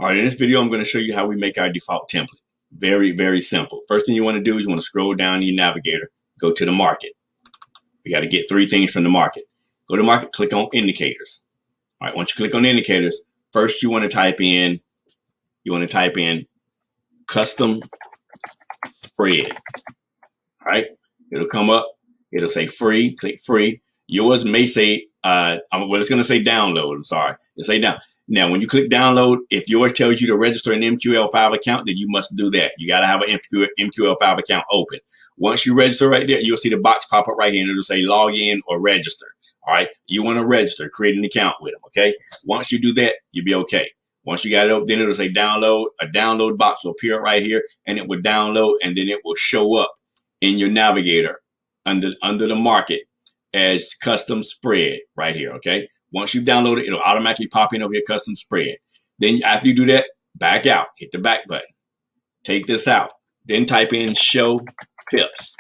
All right, in this video, I'm going to show you how we make our default template. Very, very simple. First thing you want to do is you want to scroll down your navigator, go to the market. We got to get three things from the market. Go to market, click on indicators. All right, once you click on indicators, first you want to type in custom spread. All right, it'll come up. It'll say free. Click free. Yours may say, well, it's going to say download. I'm sorry. It'll say down. Now, when you click download, if yours tells you to register an MQL5 account, then you must do that. You got to have an MQL5 account open. Once you register right there, you'll see the box pop up right here, and it'll say log in or register. All right, you want to register, create an account with them. Okay, once you do that, you'll be okay. Once you got it up, then it'll say download. A download box will appear right here, and it will download, and then it will show up in your navigator under the market as custom spread right here. Okay, once you've downloaded it, it'll automatically pop in over your custom spread. Then after you do that, back out, hit the back button, take this out, then type in show pips.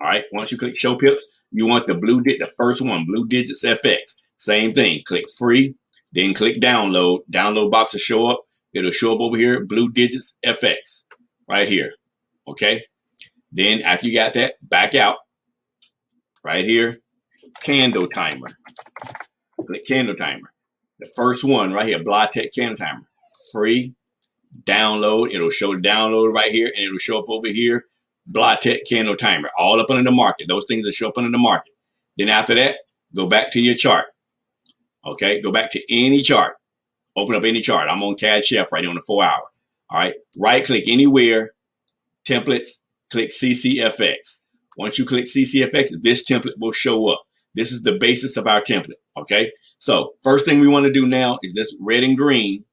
All right, once you click show pips, you want the first one, blue digits FX. Same thing, click free, then click download. Download box will show up. It'll show up over here, blue digits FX right here. Okay, then after you got that, back out right here, candle timer. Click candle timer. The first one right here, Blotech candle timer. Free, download. It'll show download right here, and it'll show up over here, Blotech candle timer. All up under the market. Those things will show up under the market. Then after that, go back to your chart. Okay, go back to any chart. Open up any chart. I'm on CAD Chef right here on the 4 hour. All right, right click anywhere, templates, click CCFX. Once you click CCFX, this template will show up. This is the basis of our template. Okay, so first thing we want to do now is this red and green,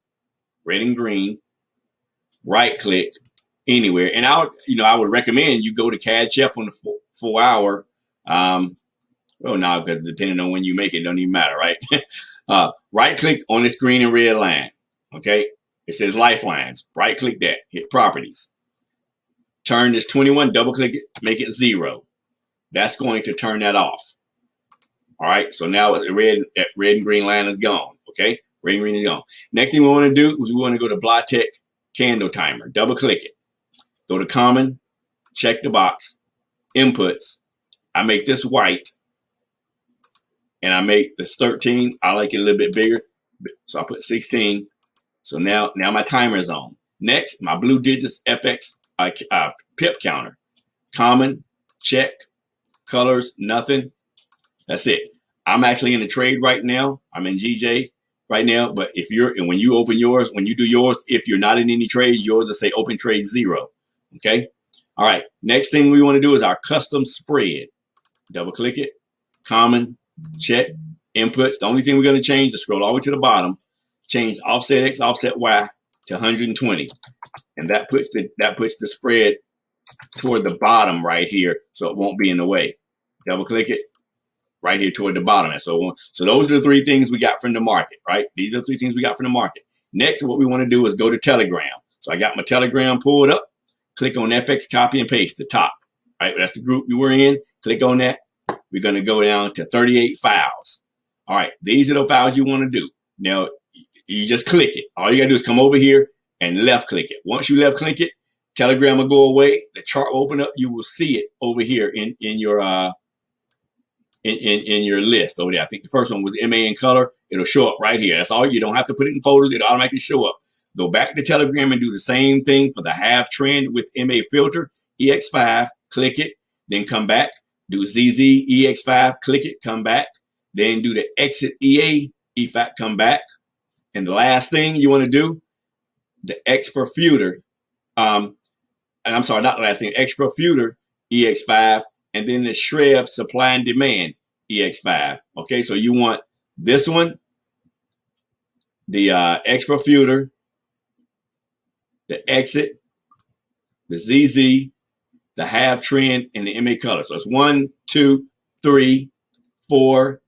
right click anywhere. And I would recommend you go to CAD Chef on the 4 hour. Well, no, because depending on when you make it, don't even matter, right? Right click on this green and red line. Okay, it says lifelines. Right click that, hit properties. Turn this 21, double click it, make it 0. That's going to turn that off. All right, so now the red and green line is gone. Okay, red and green is gone. Next thing we want to do is we want to go to Blotech candle timer. Double click it. Go to common, check the box, inputs. I make this white, and I make this 13. I like it a little bit bigger, so I put 16. So now my timer is on. Next, my blue digits FX pip counter. Common, check, colors, nothing. That's it. I'm actually in a trade right now. I'm in GJ right now. But when you open yours, when you do yours, if you're not in any trades, yours will say open trade 0. Okay. All right. Next thing we want to do is our custom spread. Double click it. Common, check, inputs. The only thing we're going to change is scroll all the way to the bottom. Change offset X, offset Y to 120, and that puts the spread toward the bottom right here, so it won't be in the way. Double click it. Right here toward the bottom. So those are the three things we got from the market, right? These are the three things we got from the market. Next, what we want to do is go to Telegram. So I got my Telegram pulled up. Click on FxCopyAndPaste, the top. Right, that's the group you were in. Click on that. We're going to go down to 38 files. All right, these are the files you want to do. Now, you just click it. All you got to do is come over here and left click it. Once you left click it, Telegram will go away. The chart will open up. You will see it over here in your in your list over there. I think the first one was MA in color. It'll show up right here. That's all. You don't have to put it in folders. It'll automatically show up. Go back to Telegram and do the same thing for the half trend with MA filter, EX5, click it, then come back, do ZZ, EX5, click it, come back, then do the exit EA, EFAC, come back. And the last thing you want to do, the experfuter, and I'm sorry, not the last thing, experfuter, EX5, and then the Shreb supply and demand EX5. Okay, so you want this one, the experfuter, the exit, the ZZ, the half trend, and the MA color. So it's 1, 2, 3, 4,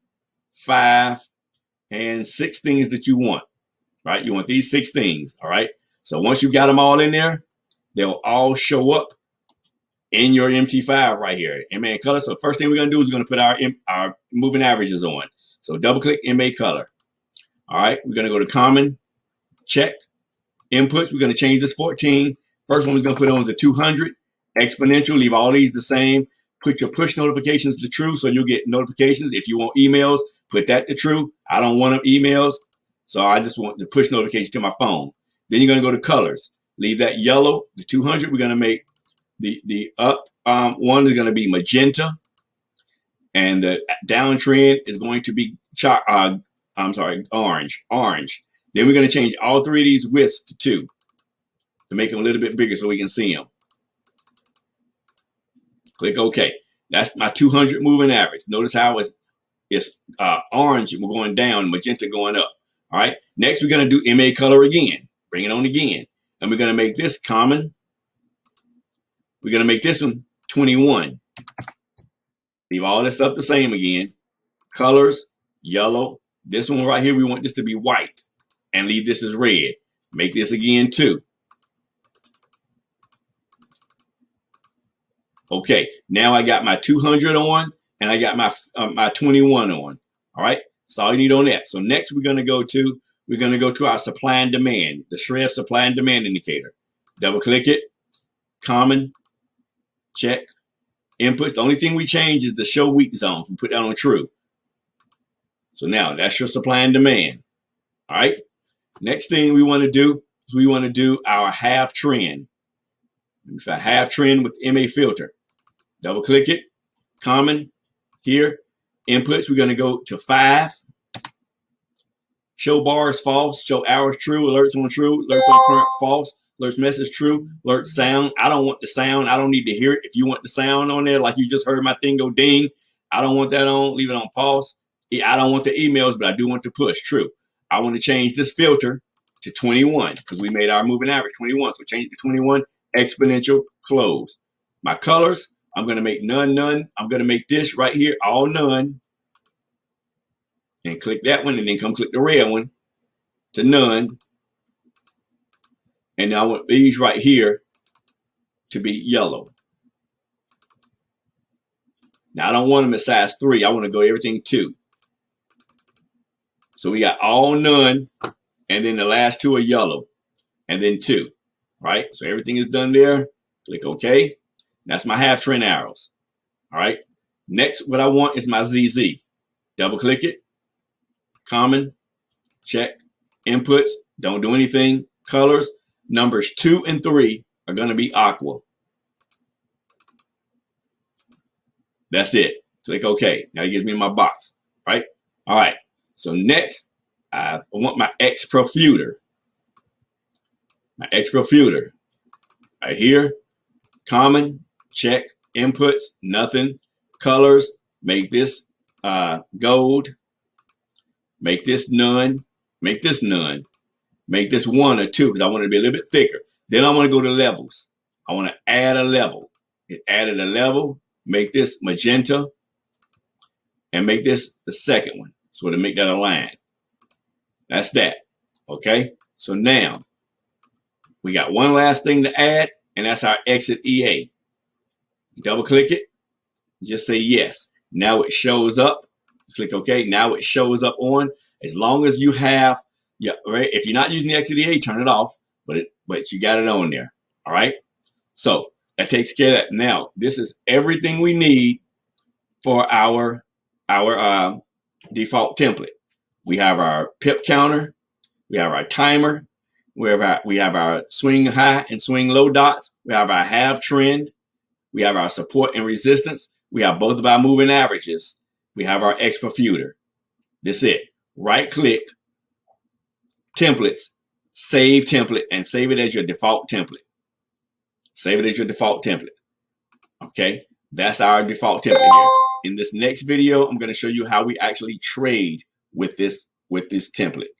5, and 6 things that you want. Right? You want these 6 things. All right. So once you've got them all in there, they'll all show up in your MT5 right here, MA color. So first thing we're going to do is we're going to put our moving averages on. So double click MA color. All right, we're going to go to common, check, Inputs, we're going to change this 14. First one we're going to put on the 200. Exponential, leave all these the same. Put your push notifications to true so you'll get notifications. If you want emails, put that to true. I don't want them emails, so I just want the push notification to my phone. Then you're going to go to colors. Leave that yellow. The 200, we're going to make the up one is going to be magenta, and the downtrend is going to be orange. Then we're going to change all three of these widths to 2 to make them a little bit bigger so we can see them. Click OK. That's my 200 moving average. Notice how it's orange going down, magenta going up. All right. Next, we're going to do MA color again. Bring it on again. And we're going to make this common. We're going to make this one 21. Leave all this stuff the same again. Colors, yellow. This one right here, we want this to be white. And leave this as red. Make this again 2. Okay, now I got my 200 on, and I got my 21 on. All right, that's all you need on that. So next we're going to go to our supply and demand, the shred supply and demand indicator. Double click it, common, check, inputs. The only thing we change is the show weak zones. We put that on true. So now that's your supply and demand. All right. Next thing we want to do is we want to do our half trend. If I half trend with MA filter, double click it, common, here, inputs, we're going to go to 5. Show bars false, show hours true, alerts on true, alerts on current false, alerts message true, alert sound. I don't want the sound. I don't need to hear it. If you want the sound on there, like you just heard my thing go ding, I don't want that on. Leave it on false. I don't want the emails, but I do want to push true. I want to change this filter to 21 because we made our moving average 21. So change it to 21, exponential, close. My colors, I'm going to make none. I'm going to make this right here all none. And click that one, and then come click the red one to none. And now I want these right here to be yellow. Now I don't want them at size 3. I want to go everything 2. So we got all none, and then the last 2 are yellow, and then 2. Right? So everything is done there. Click OK. That's my half trend arrows. All right. Next, what I want is my ZZ. Double click it. Common, check, inputs, don't do anything. Colors, numbers 2 and 3 are going to be aqua. That's it. Click OK. Now it gives me my box, right? All right. So next, I want my X profuter. My X profuter right here. Common, check, inputs, nothing. Colors, make this gold. Make this none. Make this none. Make this 1 or 2 because I want it to be a little bit thicker. Then I want to go to levels. I want to add a level. It added a level. Make this magenta. And make this the second one. So to make that a line. That's that. Okay. So now we got one last thing to add, and that's our exit EA. Double click it. Just say yes. Now it shows up. Click OK. Now it shows up on. As long as you have, right. If you're not using the XDA, turn it off. But you got it on there. All right. So that takes care of that. Now this is everything we need for our default template. We have our pip counter. We have our timer. We have our swing high and swing low dots. We have our half trend. We have our support and resistance. We have both of our moving averages. We have our X profuter. That's it. Right click, templates, save template, and save it as your default template. Save it as your default template. Okay, that's our default template here. In this next video, I'm going to show you how we actually trade with this template.